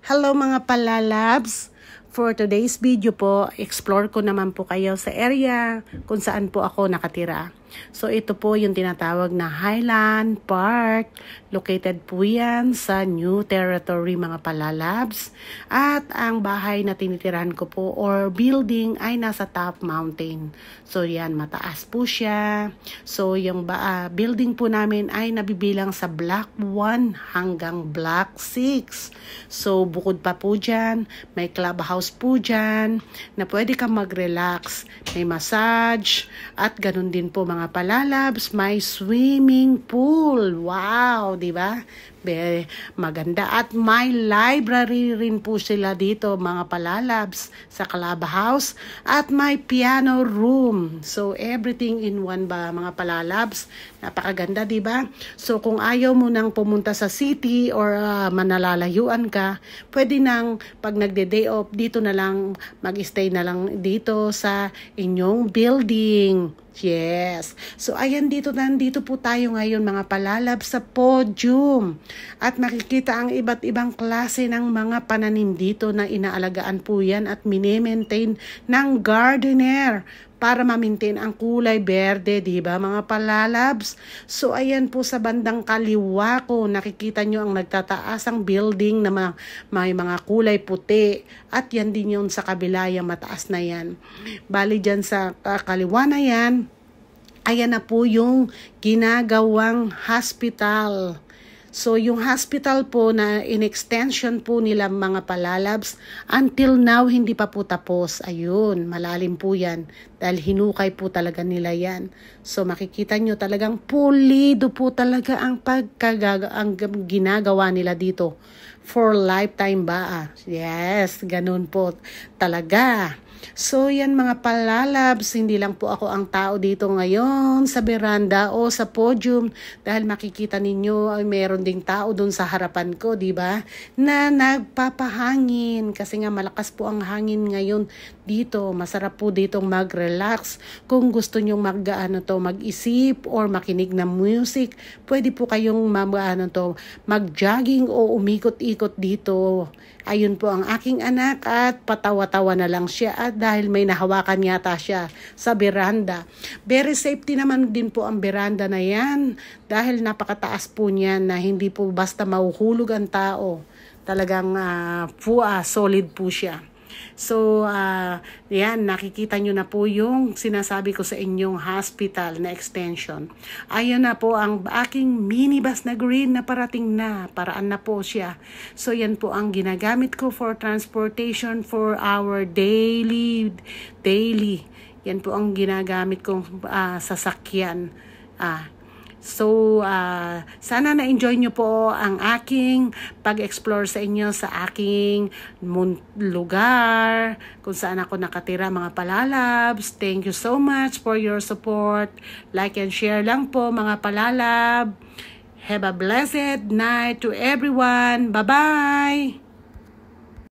Hello mga palalabs! For today's video po, explore ko naman po kayo sa area kung saan po ako nakatira. So ito po yung tinatawag na Highland Park. Located po yan sa New Territory mga palalabs. At ang bahay na tinitirahan ko po or building ay nasa top mountain. So yan, mataas po siya. So yung building po namin ay nabibilang sa block 1 hanggang block 6. So bukod pa po dyan, may clubhouse po dyan na pwede kang mag-relax. May massage at ganun din po mga palalabs, may swimming pool. Wow, di ba? Maganda. At may library rin po sila dito mga palalabs sa clubhouse at may piano room. So everything in one ba mga palalabs? Napakaganda, di ba? So kung ayaw mo nang pumunta sa city or manalalayuan ka, pwede nang pag nagde-day off dito na lang, mag-stay na lang dito sa inyong building. Yes. So ayan, nandito po tayo ngayon mga palalab sa podium. At makikita ang iba't ibang klase ng mga pananim dito na inaalagaan po yan at mini-maintain ng gardener para ma-maintain ang kulay berde, di ba mga palalabs? So ayan po sa bandang kaliwa ko, nakikita nyo ang nagtataasang building na may mga kulay puti. At yan din yun sa kabila, yung mataas na yan. Bali dyan sa kaliwa na yan, ayan na po yung ginagawang hospital. So, yung hospital po na in-extension po nila mga palalabs, until now, hindi pa po tapos. Ayun, malalim po yan. Dahil hinukay po talaga nila yan. So, makikita nyo talagang pulido po talaga ang ginagawa nila dito. For lifetime ba? Yes, ganun po talaga. So yan mga palalabs, hindi lang po ako ang tao dito ngayon sa veranda o sa podium dahil makikita ninyo ay meron ding tao doon sa harapan ko, di ba? Na nagpapahangin kasi nga malakas po ang hangin ngayon dito. Masarap po ditong mag-relax. Kung gusto nyong mag-isip or makinig ng music, pwede po kayong mag-jogging o umikot-ikot dito. Ayun po ang aking anak at patawa-tawa na lang siya at dahil may nahawakan yata siya sa veranda. Very safety naman din po ang veranda na yan dahil napakataas po niyan na hindi po basta mahuhulog ang tao. Talagang solid po siya. So, yan, nakikita nyo na po yung sinasabi ko sa inyong hospital na extension. Ayan na po ang aking minibus na green na parating na. Paraan na po siya. So, yan po ang ginagamit ko for transportation for our daily. Yan po ang ginagamit kong sasakyan. So, sana na-enjoy nyo po ang aking pag-explore sa inyo sa aking lugar, kung saan ako nakatira mga palalabs. Thank you so much for your support. Like and share lang po mga palalab. Have a blessed night to everyone. Bye-bye!